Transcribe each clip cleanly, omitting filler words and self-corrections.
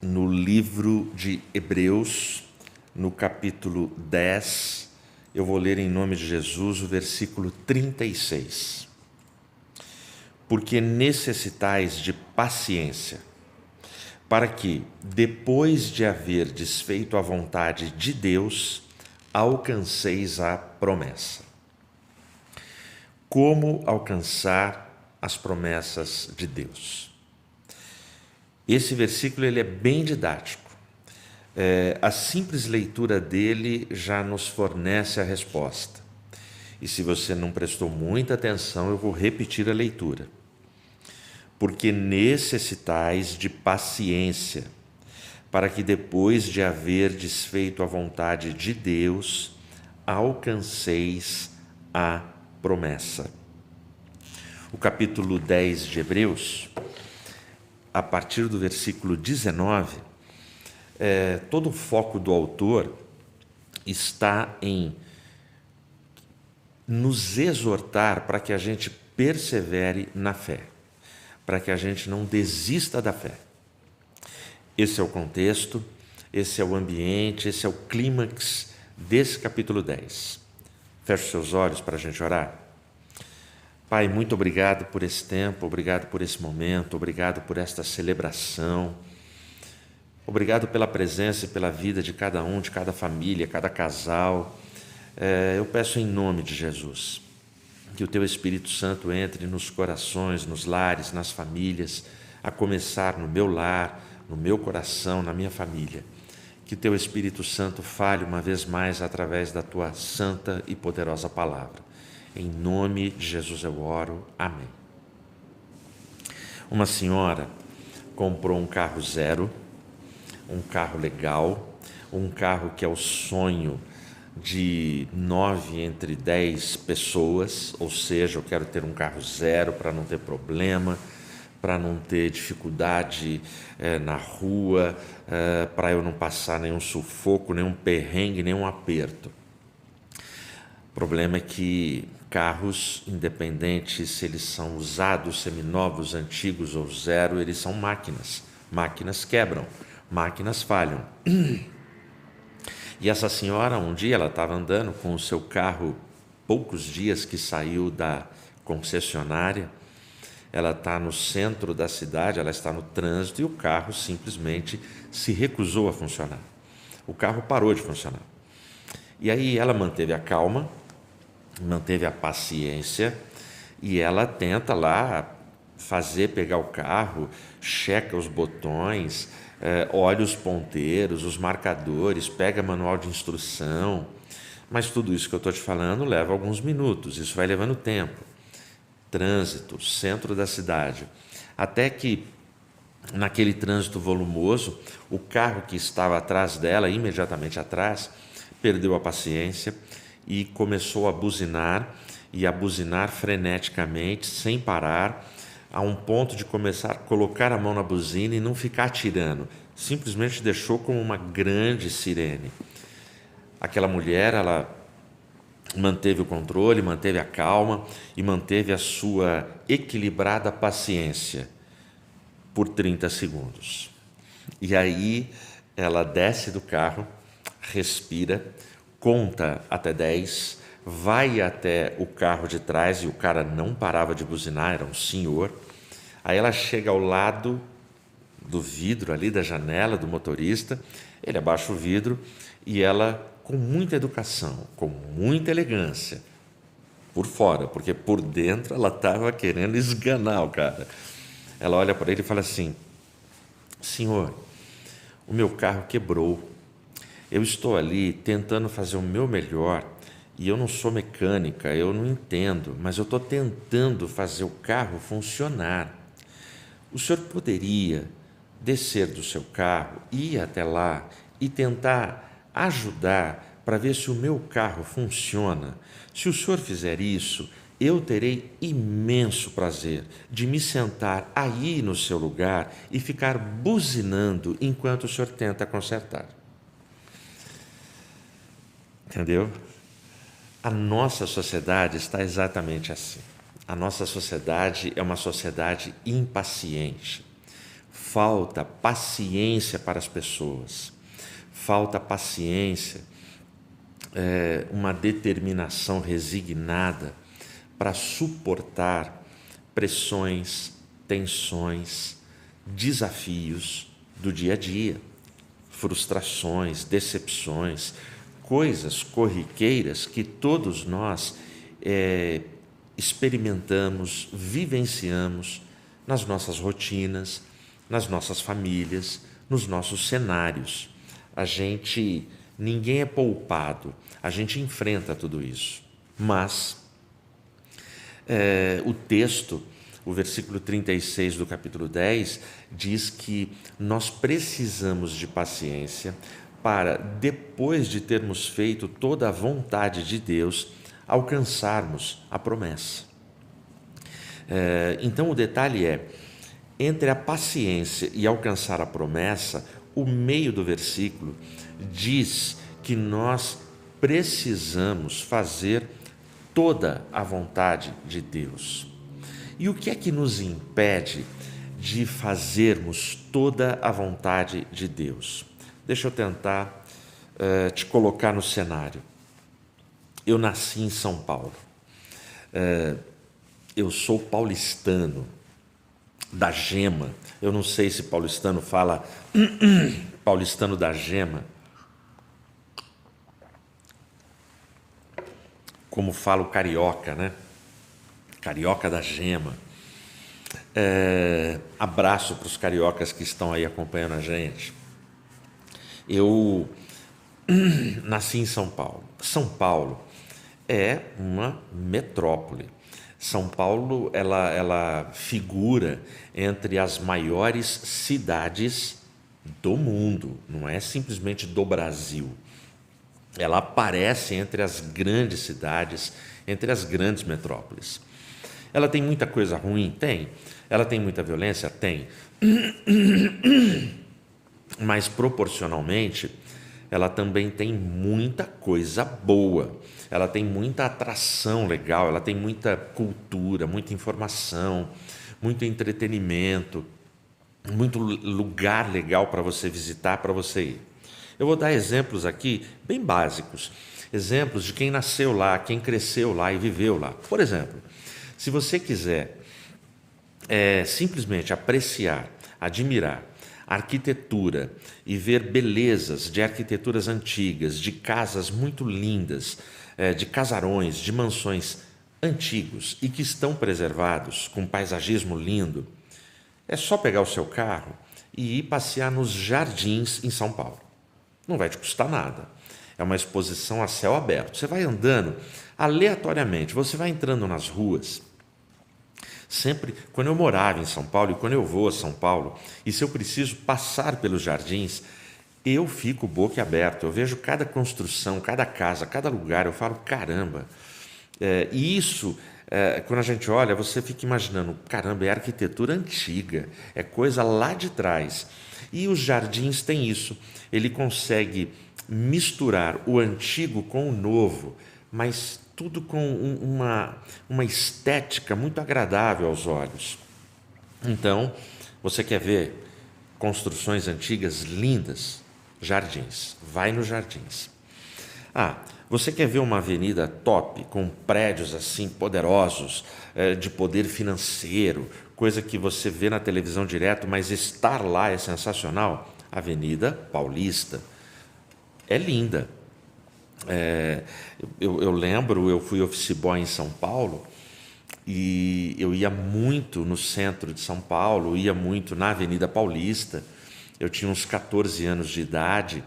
no livro de Hebreus, no capítulo 10, eu vou ler em nome de Jesus o versículo 36. Porque necessitais de paciência, para que, depois de haver desfeito a vontade de Deus, alcanceis a promessa. Como alcançar as promessas de Deus? Esse versículo ele é bem didático. A simples leitura dele já nos fornece a resposta. E se você não prestou muita atenção, eu vou repetir a leitura. Porque necessitais de paciência, para que depois de haver desfeito a vontade de Deus, alcanceis a promessa. O capítulo 10 de Hebreus, a partir do versículo 19, todo o foco do autor está em nos exortar para que a gente persevere na fé, para que a gente não desista da fé. Esse é o contexto, esse é o ambiente, esse é o clímax desse capítulo 10. Feche seus olhos para a gente orar. Pai, muito obrigado por esse tempo, obrigado por esse momento, obrigado por esta celebração. Obrigado pela presença e pela vida de cada um, de cada família, cada casal. Eu peço em nome de Jesus que o Teu Espírito Santo entre nos corações, nos lares, nas famílias, a começar no meu lar, no meu coração, na minha família. Que o Teu Espírito Santo fale uma vez mais através da Tua santa e poderosa palavra. Em nome de Jesus eu oro. Amém. Uma senhora comprou um carro zero, um carro legal, um carro que é o sonho de 9 entre 10 pessoas, ou seja, eu quero ter um carro zero para não ter problema, para não ter dificuldade na rua, para eu não passar nenhum sufoco, nenhum perrengue, nenhum aperto. O problema é que carros, independente se eles são usados, seminovos, antigos ou zero, eles são máquinas. Máquinas quebram, máquinas falham. E essa senhora, um dia, ela estava andando com o seu carro, poucos dias que saiu da concessionária, ela está no centro da cidade, ela está no trânsito e o carro simplesmente se recusou a funcionar. O carro parou de funcionar. E aí ela manteve a calma, manteve a paciência e ela tenta lá pegar o carro, checa os botões, olha os ponteiros, os marcadores, pega manual de instrução, mas tudo isso que eu estou te falando leva alguns minutos, isso vai levando tempo. Trânsito, centro da cidade, até que naquele trânsito volumoso, o carro que estava atrás dela, imediatamente atrás, perdeu a paciência e começou a buzinar, e a buzinar freneticamente, sem parar, a um ponto de começar a colocar a mão na buzina e não ficar atirando, simplesmente deixou como uma grande sirene. Aquela mulher, ela manteve o controle, manteve a calma e manteve a sua equilibrada paciência por 30 segundos. E aí ela desce do carro, respira, conta até 10, vai até o carro de trás e o cara não parava de buzinar, era um senhor. Aí ela chega ao lado do vidro ali da janela do motorista, ele abaixa o vidro e ela, com muita educação, com muita elegância, por fora, porque por dentro ela estava querendo esganar o cara. Ela olha para ele e fala assim: senhor, o meu carro quebrou. Eu estou ali tentando fazer o meu melhor e eu não sou mecânica, eu não entendo, mas eu estou tentando fazer o carro funcionar. O senhor poderia descer do seu carro, ir até lá e tentar ajudar para ver se o meu carro funciona? Se o senhor fizer isso, eu terei imenso prazer de me sentar aí no seu lugar e ficar buzinando enquanto o senhor tenta consertar. Entendeu? A nossa sociedade está exatamente assim. A nossa sociedade é uma sociedade impaciente. falta paciência para as pessoas, falta paciência, uma determinação resignada para suportar pressões, tensões, desafios do dia a dia, frustrações, decepções, coisas corriqueiras que todos nós experimentamos, vivenciamos nas nossas rotinas, nas nossas famílias, nos nossos cenários. Ninguém é poupado, a gente enfrenta tudo isso. Mas o texto, o versículo 36 do capítulo 10, diz que nós precisamos de paciência para, depois de termos feito toda a vontade de Deus, alcançarmos a promessa. Então o detalhe entre a paciência e alcançar a promessa, o meio do versículo diz que nós precisamos fazer toda a vontade de Deus. E o que é que nos impede de fazermos toda a vontade de Deus? Deixa eu tentar te colocar no cenário. Eu nasci em São Paulo. Eu sou paulistano, da Gema. Eu não sei se paulistano fala paulistano da Gema, como fala o carioca, né? Carioca da Gema. Abraço para os cariocas que estão aí acompanhando a gente. Eu nasci em São Paulo. São Paulo é uma metrópole. São Paulo, ela figura entre as maiores cidades do mundo, não é simplesmente do Brasil. Ela aparece entre as grandes cidades, entre as grandes metrópoles. Ela tem muita coisa ruim? Tem. Ela tem muita violência? Tem. Mas, proporcionalmente, ela também tem muita coisa boa. Ela tem muita atração legal, ela tem muita cultura, muita informação, muito entretenimento, muito lugar legal para você visitar, para você ir. Eu vou dar exemplos aqui bem básicos, exemplos de quem nasceu lá, quem cresceu lá e viveu lá. Por exemplo, se você quiser simplesmente apreciar, admirar a arquitetura e ver belezas de arquiteturas antigas, de casas muito lindas, de casarões, de mansões antigos e que estão preservados, com paisagismo lindo, é só pegar o seu carro e ir passear nos jardins em São Paulo. Não vai te custar nada. É uma exposição a céu aberto. Você vai andando aleatoriamente, você vai entrando nas ruas. Sempre, quando eu morava em São Paulo e quando eu vou a São Paulo, e se eu preciso passar pelos jardins, eu fico boquiaberto. Eu vejo cada construção, cada casa, cada lugar, eu falo, caramba. E isso, quando a gente olha, você fica imaginando, caramba, é arquitetura antiga, é coisa lá de trás. E os jardins têm isso, ele consegue misturar o antigo com o novo, mas tudo com uma estética muito agradável aos olhos. Então, você quer ver construções antigas lindas? Jardins. Vai nos jardins. Você quer ver uma avenida top, com prédios assim poderosos, de poder financeiro, coisa que você vê na televisão direto, mas estar lá é sensacional? Avenida Paulista. É linda. Eu lembro, eu fui office boy em São Paulo e eu ia muito no centro de São Paulo, ia muito na Avenida Paulista. Eu tinha uns 14 anos de idade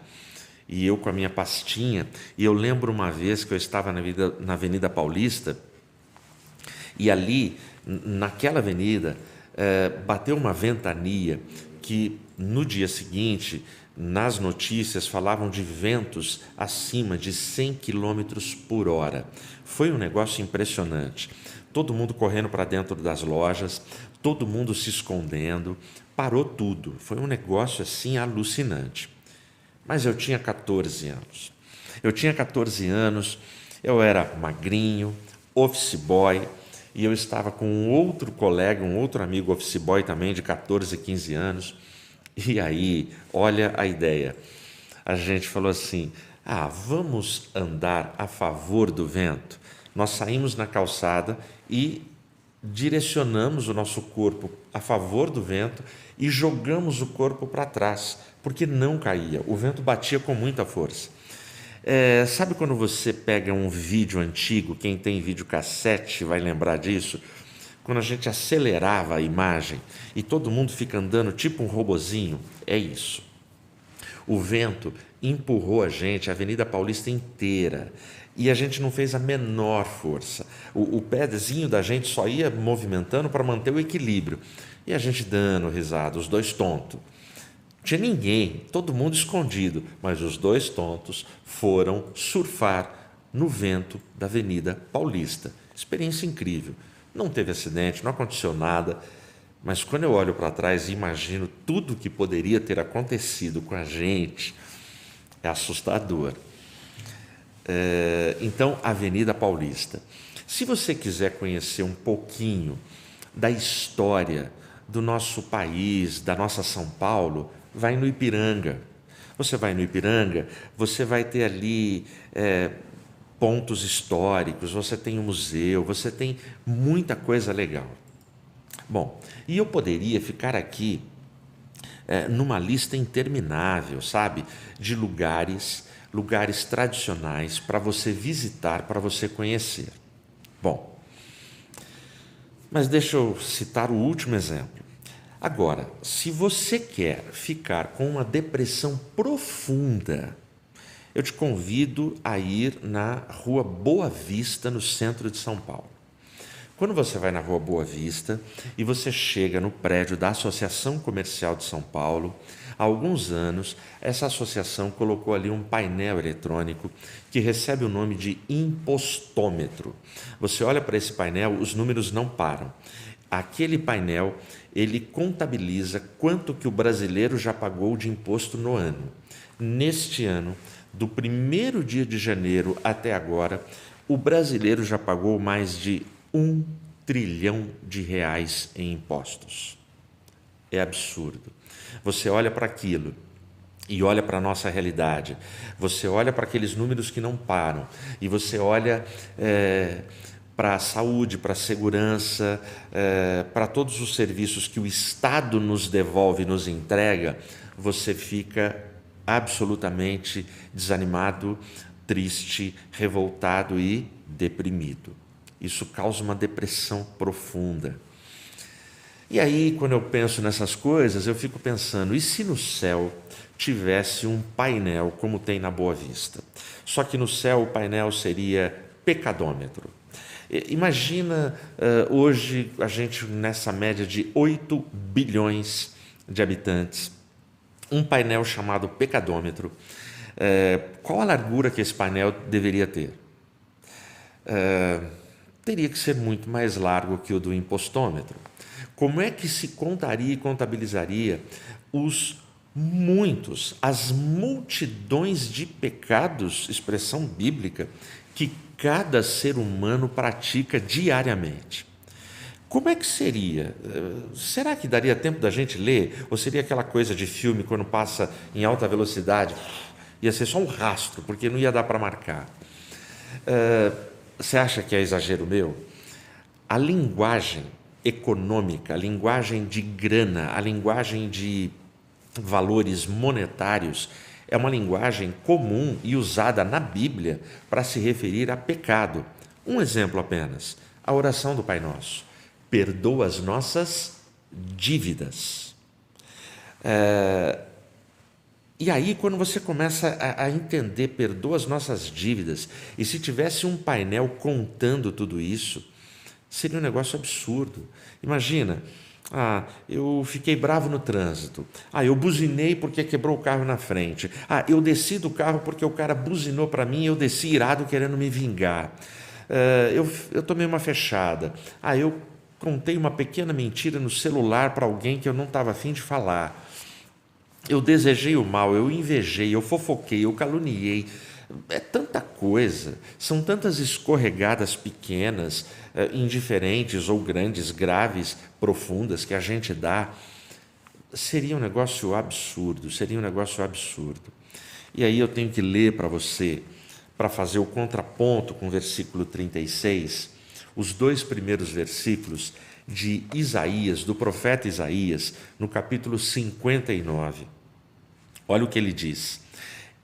e eu com a minha pastinha. E eu lembro uma vez que eu estava na Avenida Paulista e ali, naquela avenida, bateu uma ventania que no dia seguinte, nas notícias, falavam de ventos acima de 100 km por hora. Foi um negócio impressionante. Todo mundo correndo para dentro das lojas, todo mundo se escondendo, parou tudo. Foi um negócio assim alucinante. Mas eu tinha 14 anos. Eu era magrinho, office boy, e eu estava com um outro colega, um outro amigo office boy também, de 14, 15 anos, e aí, olha a ideia, a gente falou assim, vamos andar a favor do vento? Nós saímos na calçada e direcionamos o nosso corpo a favor do vento e jogamos o corpo para trás, porque não caía, o vento batia com muita força. Sabe quando você pega um vídeo antigo, quem tem videocassete vai lembrar disso, quando a gente acelerava a imagem e todo mundo fica andando tipo um robozinho? É isso. O vento empurrou a gente, a Avenida Paulista inteira, e a gente não fez a menor força. O pezinho da gente só ia movimentando para manter o equilíbrio. E a gente dando risada, os dois tontos. Não tinha ninguém, todo mundo escondido, mas os dois tontos foram surfar no vento da Avenida Paulista. Experiência incrível. Não teve acidente, não aconteceu nada, mas quando eu olho para trás e imagino tudo que poderia ter acontecido com a gente, é assustador. Então, Avenida Paulista. Se você quiser conhecer um pouquinho da história do nosso país, da nossa São Paulo, vai no Ipiranga. Você vai no Ipiranga, você vai ter ali pontos históricos, você tem um museu, você tem muita coisa legal. Bom, e eu poderia ficar aqui numa lista interminável, sabe, de lugares tradicionais para você visitar, para você conhecer. Bom, mas deixa eu citar o último exemplo. Agora, se você quer ficar com uma depressão profunda, eu te convido a ir na Rua Boa Vista, no centro de São Paulo. Quando você vai na Rua Boa Vista e você chega no prédio da Associação Comercial de São Paulo, há alguns anos, essa associação colocou ali um painel eletrônico que recebe o nome de impostômetro. Você olha para esse painel, os números não param. Aquele painel, ele contabiliza quanto que o brasileiro já pagou de imposto no ano. Neste ano, do 1º dia de janeiro até agora, o brasileiro já pagou mais de R$ 1 trilhão em impostos. É absurdo. Você olha para aquilo e olha para a nossa realidade, você olha para aqueles números que não param, e você olha para a saúde, para a segurança, para todos os serviços que o Estado nos devolve, nos entrega, você fica absolutamente desanimado, triste, revoltado e deprimido. Isso causa uma depressão profunda. E aí, quando eu penso nessas coisas, eu fico pensando, e se no céu tivesse um painel como tem na Boa Vista? Só que no céu o painel seria pecadômetro. Imagina hoje a gente nessa média de 8 bilhões de habitantes, um painel chamado pecadômetro. Qual a largura que esse painel deveria ter? Teria que ser muito mais largo que o do impostômetro. Como é que se contaria e contabilizaria as multidões de pecados, expressão bíblica, que cada ser humano pratica diariamente? Como é que seria? Será que daria tempo da gente ler? Ou seria aquela coisa de filme, quando passa em alta velocidade, ia ser só um rastro, porque não ia dar para marcar? Você acha que é exagero meu? A linguagem econômica, a linguagem de grana, a linguagem de valores monetários é uma linguagem comum e usada na Bíblia para se referir a pecado. Um exemplo apenas, a oração do Pai Nosso. Perdoa as nossas dívidas. E aí, quando você começa a entender, perdoa as nossas dívidas, e se tivesse um painel contando tudo isso, seria um negócio absurdo. Imagina, eu fiquei bravo no trânsito. Eu buzinei porque quebrou o carro na frente. Eu desci do carro porque o cara buzinou para mim e eu desci irado querendo me vingar. Eu tomei uma fechada. Eu contei uma pequena mentira no celular para alguém que eu não estava afim de falar. Eu desejei o mal, eu invejei, eu fofoquei, eu caluniei. É tanta coisa, são tantas escorregadas pequenas, indiferentes ou grandes, graves, profundas que a gente dá. Seria um negócio absurdo, seria um negócio absurdo. E aí eu tenho que ler para você, para fazer o contraponto com o versículo 36, os 2 primeiros versículos de Isaías, do profeta Isaías, no capítulo 59. Olha o que ele diz: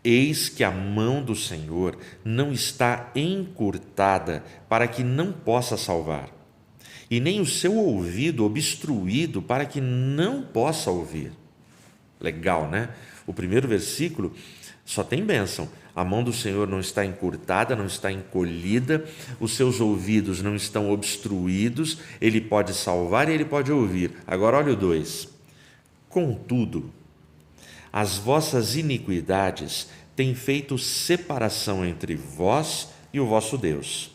eis que a mão do Senhor não está encurtada para que não possa salvar, e nem o seu ouvido obstruído para que não possa ouvir. Legal, né? O primeiro versículo só tem bênção. A mão do Senhor não está encurtada, não está encolhida, os seus ouvidos não estão obstruídos, ele pode salvar e ele pode ouvir. Agora olha o 2. Contudo, as vossas iniquidades têm feito separação entre vós e o vosso Deus,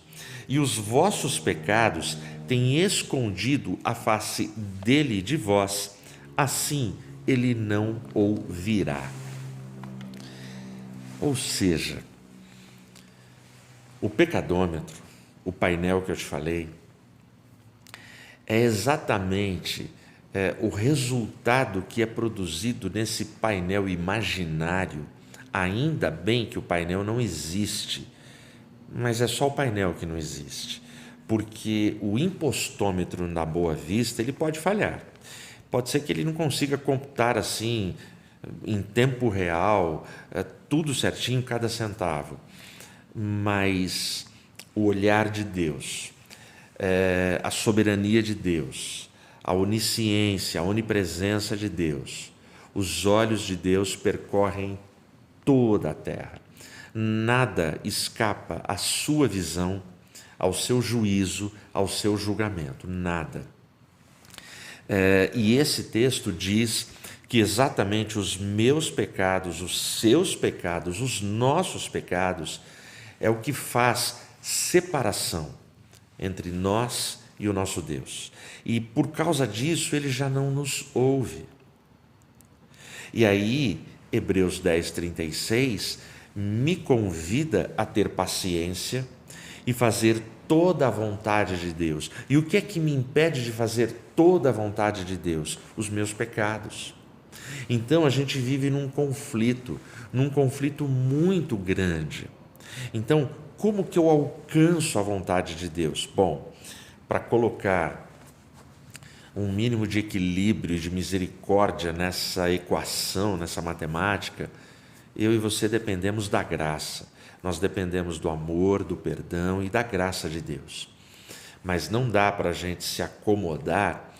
e os vossos pecados têm escondido a face dele de vós, assim ele não ouvirá. Ou seja, o pecadômetro, o painel que eu te falei, é exatamente o resultado que é produzido nesse painel imaginário. Ainda bem que o painel não existe, mas é só o painel que não existe, porque o impostômetro na Boa Vista ele pode falhar. Pode ser que ele não consiga computar assim, em tempo real, tudo certinho, cada centavo, mas o olhar de Deus, a soberania de Deus, a onisciência, a onipresença de Deus, os olhos de Deus percorrem toda a terra. Nada escapa à sua visão, ao seu juízo, ao seu julgamento, nada. E esse texto diz que exatamente os meus pecados, os seus pecados, os nossos pecados, é o que faz separação entre nós e o nosso Deus. E por causa disso, ele já não nos ouve. E aí, Hebreus 10, 36, me convida a ter paciência e fazer toda a vontade de Deus. E o que é que me impede de fazer toda a vontade de Deus? Os meus pecados. Então a gente vive num conflito muito grande. Então, como que eu alcanço a vontade de Deus? Bom, para colocar um mínimo de equilíbrio e de misericórdia nessa equação, nessa matemática, eu e você dependemos da graça. Nós dependemos do amor, do perdão e da graça de Deus. Mas não dá para a gente se acomodar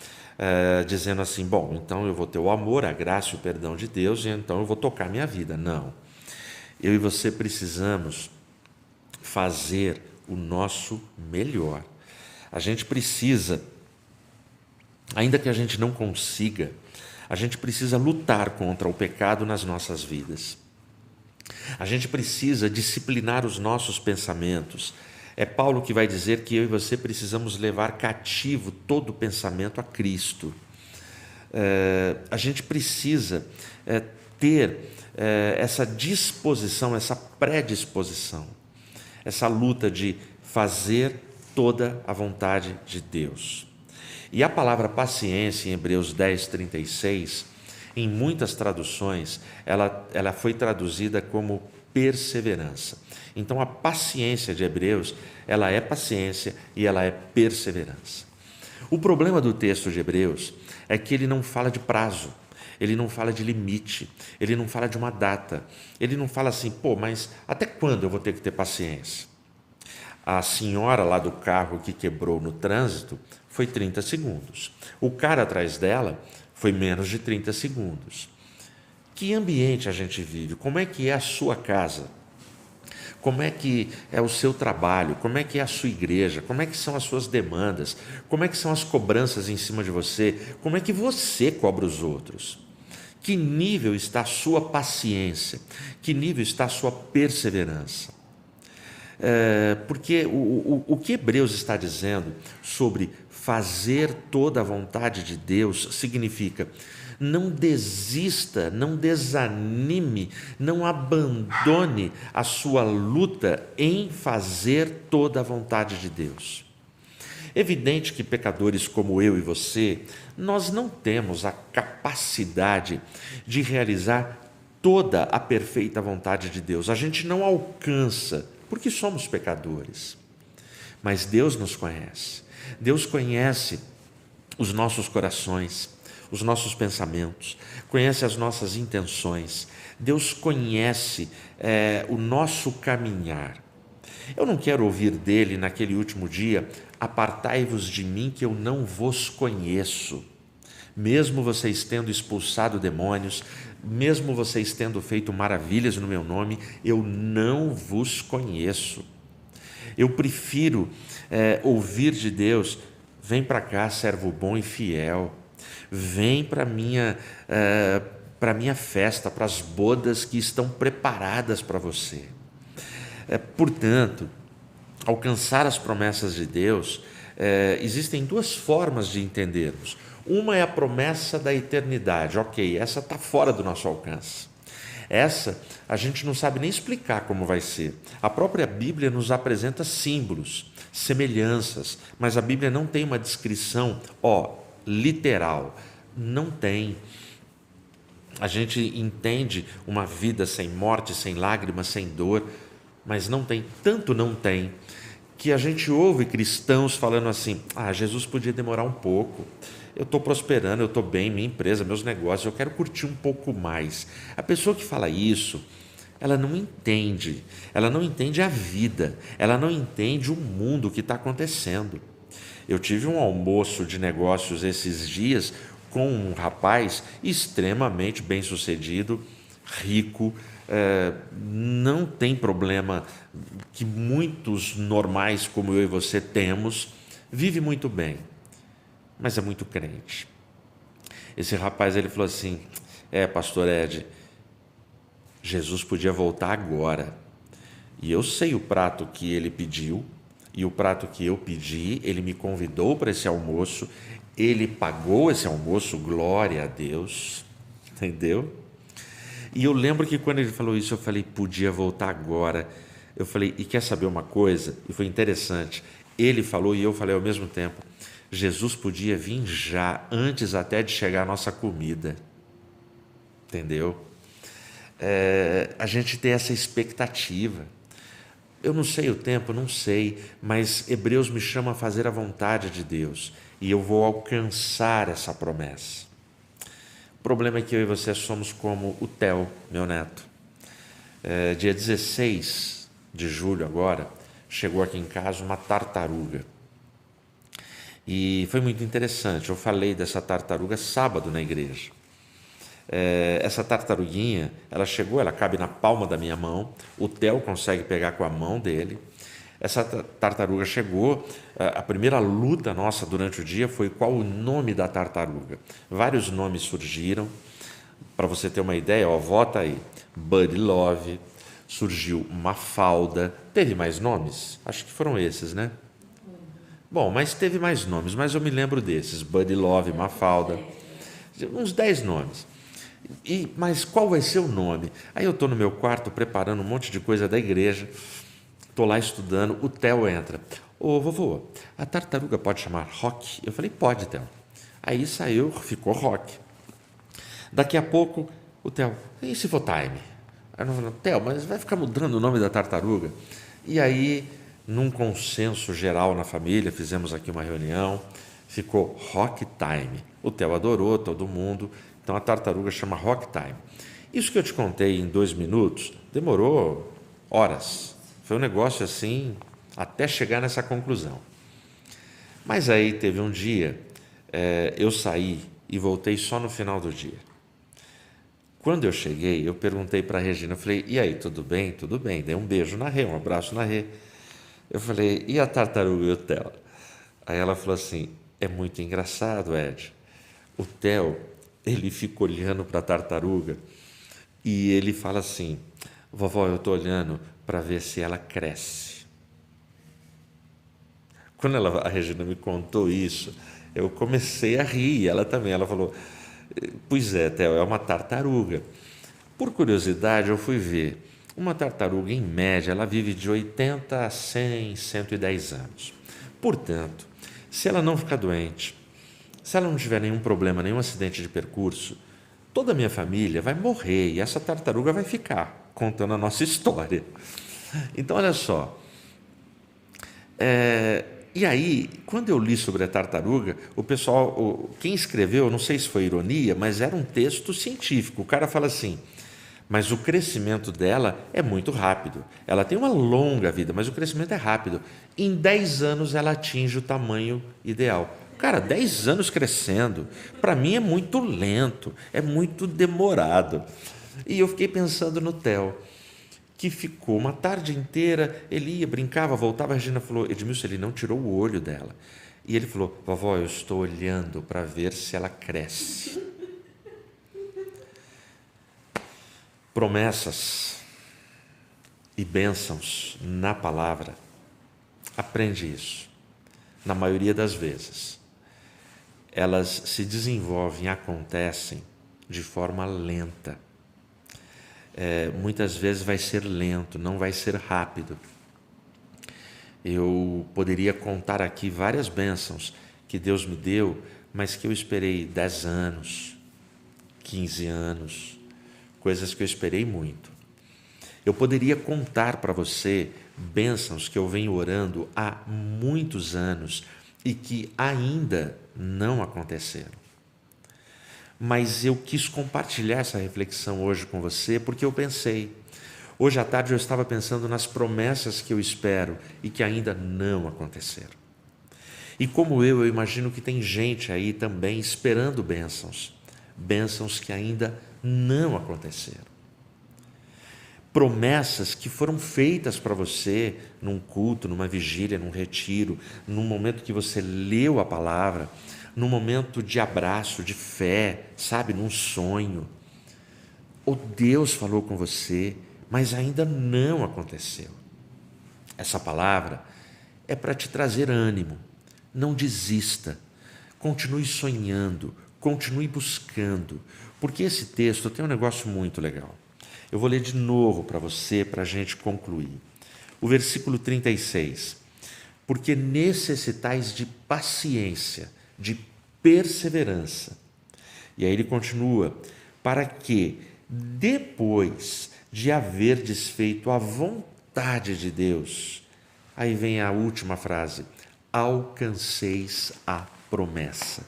dizendo assim, bom, então eu vou ter o amor, a graça e o perdão de Deus e então eu vou tocar minha vida. Não. Eu e você precisamos fazer o nosso melhor. A gente precisa, ainda que a gente não consiga, a gente precisa lutar contra o pecado nas nossas vidas. A gente precisa disciplinar os nossos pensamentos. É Paulo que vai dizer que eu e você precisamos levar cativo todo o pensamento a Cristo. A gente precisa ter essa disposição, essa predisposição, essa luta de fazer toda a vontade de Deus. E a palavra paciência em Hebreus 10, 36, em muitas traduções, ela foi traduzida como perseverança. Então, a paciência de Hebreus, ela é paciência e ela é perseverança. O problema do texto de Hebreus é que ele não fala de prazo, ele não fala de limite, ele não fala de uma data, ele não fala assim, mas até quando eu vou ter que ter paciência? A senhora lá do carro que quebrou no trânsito foi 30 segundos. O cara atrás dela foi menos de 30 segundos. Que ambiente a gente vive? Como é que é a sua casa? Como é que é o seu trabalho? Como é que é a sua igreja? Como é que são as suas demandas? Como é que são as cobranças em cima de você? Como é que você cobra os outros? Que nível está a sua paciência? Que nível está a sua perseverança? Porque o que Hebreus está dizendo sobre fazer toda a vontade de Deus significa Não desista, não desanime, não abandone a sua luta em fazer toda a vontade de Deus. Evidente que pecadores como eu e você, nós não temos a capacidade de realizar toda a perfeita vontade de Deus. A gente não alcança, porque somos pecadores. Mas Deus nos conhece. Deus conhece os nossos corações, os nossos pensamentos, conhece as nossas intenções. Deus conhece o nosso caminhar. Eu não quero ouvir dele naquele último dia: apartai-vos de mim que eu não vos conheço. Mesmo vocês tendo expulsado demônios, mesmo vocês tendo feito maravilhas no meu nome, eu não vos conheço. Eu prefiro ouvir de Deus: vem para cá, servo bom e fiel, vem para a minha festa, para as bodas que estão preparadas para você. Portanto, alcançar as promessas de Deus, existem duas formas de entendermos. Uma é a promessa da eternidade. Ok, essa está fora do nosso alcance. Essa a gente não sabe nem explicar como vai ser. A própria Bíblia nos apresenta símbolos, semelhanças, mas a Bíblia não tem uma descrição literal. Não tem. A gente entende uma vida sem morte, sem lágrimas, sem dor, mas não tem, tanto não tem, que a gente ouve cristãos falando assim: Jesus podia demorar um pouco, eu estou prosperando, eu estou bem, minha empresa, meus negócios, eu quero curtir um pouco mais. A pessoa que fala isso, ela não entende a vida, ela não entende o mundo que está acontecendo. Eu tive um almoço de negócios esses dias com um rapaz extremamente bem-sucedido, rico, não tem problema que muitos normais como eu e você temos, vive muito bem, mas é muito crente. Esse rapaz, ele falou assim: pastor Ed, Jesus podia voltar agora, e eu sei o prato que ele pediu, e o prato que eu pedi, ele me convidou para esse almoço, ele pagou esse almoço, glória a Deus, entendeu? E eu lembro que quando ele falou isso, eu falei: podia voltar agora. Eu falei: e quer saber uma coisa? E foi interessante, ele falou e eu falei ao mesmo tempo: Jesus podia vir já, antes até de chegar a nossa comida, entendeu? A gente tem essa expectativa. Eu não sei o tempo, não sei, mas Hebreus me chama a fazer a vontade de Deus, e eu vou alcançar essa promessa. O problema é que eu e você somos como o Theo, meu neto. Dia 16 de julho agora, chegou aqui em casa uma tartaruga. E foi muito interessante, eu falei dessa tartaruga sábado na igreja. Essa tartaruguinha, ela chegou, ela cabe na palma da minha mão, o Theo consegue pegar com a mão dele. Essa tartaruga chegou, a primeira luta nossa durante o dia foi qual o nome da tartaruga. Vários nomes surgiram, para você ter uma ideia, vota aí: Buddy Love, surgiu Mafalda, teve mais nomes? Acho que foram esses, né? Bom, mas teve mais nomes, mas eu me lembro desses: Buddy Love, Mafalda, uns 10 nomes. Mas qual vai ser o nome? Aí eu estou no meu quarto preparando um monte de coisa da igreja, estou lá estudando, o Theo entra: ô vovô, a tartaruga pode chamar Rock? Eu falei: pode, Theo. Aí saiu, ficou Rock. Daqui a pouco o Theo: e se for Time? Aí eu falei: Theo, mas vai ficar mudando o nome da tartaruga? E aí, num consenso geral na família, fizemos aqui uma reunião, ficou Rock Time. O Theo adorou, todo mundo. Então a tartaruga chama Rock Time. Isso que eu te contei em 2 minutos demorou horas. Foi um negócio assim, até chegar nessa conclusão. Mas aí teve um dia, eu saí e voltei só no final do dia. Quando eu cheguei, eu perguntei para a Regina, eu falei: e aí, tudo bem? Tudo bem. Dei um beijo na Rê, um abraço na Rê. Eu falei: e a tartaruga e o Theo? Aí ela falou assim: é muito engraçado, Ed. O Theo, ele fica olhando para a tartaruga e ele fala assim: vovó, eu estou olhando para ver se ela cresce. Quando a Regina me contou isso, eu comecei a rir, ela também. Ela falou: Pois é, Theo, é uma tartaruga. Por curiosidade, eu fui ver. Uma tartaruga, em média, ela vive de 80 a 100, 110 anos. Portanto, se ela não ficar doente, se ela não tiver nenhum problema, nenhum acidente de percurso, toda a minha família vai morrer e essa tartaruga vai ficar contando a nossa história. Então, olha só. E aí, quando eu li sobre a tartaruga, o pessoal, quem escreveu, não sei se foi ironia, mas era um texto científico. O cara fala assim: mas o crescimento dela é muito rápido. Ela tem uma longa vida, mas o crescimento é rápido. Em 10 anos ela atinge o tamanho ideal. Cara, 10 anos crescendo, para mim é muito lento, é muito demorado. E eu fiquei pensando no Theo, que ficou uma tarde inteira, ele ia, brincava, voltava, a Regina falou: Edmilson, ele não tirou o olho dela. E ele falou: vovó, eu estou olhando para ver se ela cresce. Promessas e bênçãos na palavra, aprende isso. Na maioria das vezes, elas se desenvolvem, acontecem de forma lenta. Muitas vezes vai ser lento, não vai ser rápido. Eu poderia contar aqui várias bênçãos que Deus me deu, mas que eu esperei 10 anos, 15 anos, coisas que eu esperei muito. Eu poderia contar para você bênçãos que eu venho orando há muitos anos e que ainda não aconteceram. Mas eu quis compartilhar essa reflexão hoje com você porque eu pensei. Hoje à tarde eu estava pensando nas promessas que eu espero e que ainda não aconteceram. E como eu imagino que tem gente aí também esperando bênçãos, bênçãos que ainda não aconteceram. Promessas que foram feitas para você num culto, numa vigília, num retiro, num momento que você leu a palavra, num momento de abraço, de fé, sabe, num sonho. Ou Deus falou com você, mas ainda não aconteceu. Essa palavra é para te trazer ânimo. Não desista. Continue sonhando, continue buscando, porque esse texto tem um negócio muito legal. Eu vou ler de novo para você, para a gente concluir. O versículo 36. Porque necessitais de paciência, de perseverança. E aí ele continua: para que, depois de haver desfeito a vontade de Deus, aí vem a última frase, alcanceis a promessa.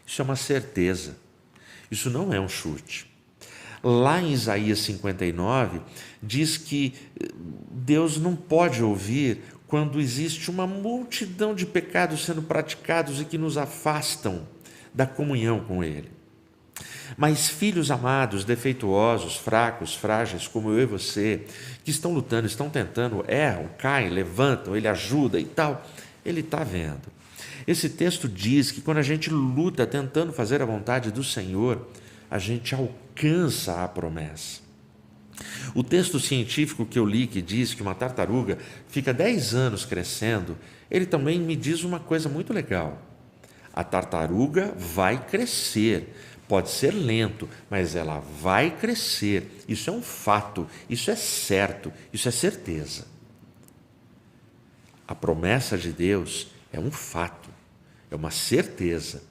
Isso é uma certeza, isso não é um chute. Lá em Isaías 59, diz que Deus não pode ouvir quando existe uma multidão de pecados sendo praticados e que nos afastam da comunhão com Ele. Mas filhos amados, defeituosos, fracos, frágeis, como eu e você, que estão lutando, estão tentando, erram, caem, levantam, Ele ajuda e tal, Ele está vendo. Esse texto diz que quando a gente luta tentando fazer a vontade do Senhor, a gente alcança a promessa. O texto científico que eu li, que diz que uma tartaruga fica 10 anos crescendo, ele também me diz uma coisa muito legal. A tartaruga vai crescer, pode ser lento, mas ela vai crescer. Isso é um fato, isso é certo, isso é certeza. A promessa de Deus é um fato, é uma certeza.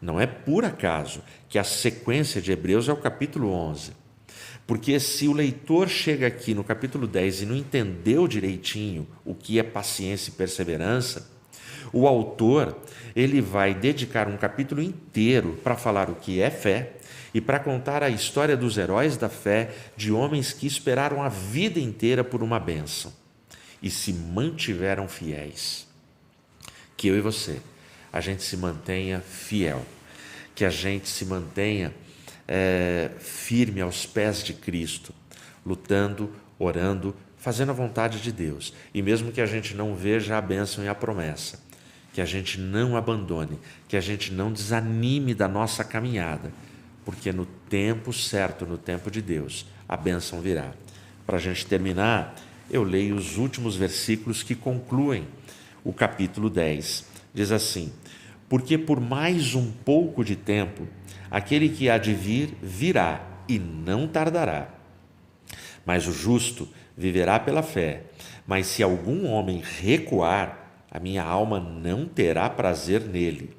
Não é por acaso que a sequência de Hebreus é o capítulo 11. Porque se o leitor chega aqui no capítulo 10 e não entendeu direitinho o que é paciência e perseverança, o autor ele vai dedicar um capítulo inteiro para falar o que é fé e para contar a história dos heróis da fé, de homens que esperaram a vida inteira por uma bênção e se mantiveram fiéis. Que eu e você, a gente se mantenha fiel, que a gente se mantenha firme aos pés de Cristo, lutando, orando, fazendo a vontade de Deus. E mesmo que a gente não veja a bênção e a promessa, que a gente não abandone, que a gente não desanime da nossa caminhada, porque no tempo certo, no tempo de Deus, a bênção virá. Para a gente terminar, eu leio os últimos versículos que concluem o capítulo 10. Diz assim: porque por mais um pouco de tempo, aquele que há de vir, virá e não tardará. Mas o justo viverá pela fé. Mas se algum homem recuar, a minha alma não terá prazer nele.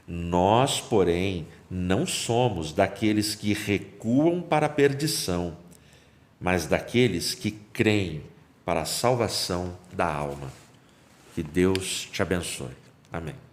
Nós, porém, não somos daqueles que recuam para a perdição, mas daqueles que creem para a salvação da alma. Que Deus te abençoe. Amém.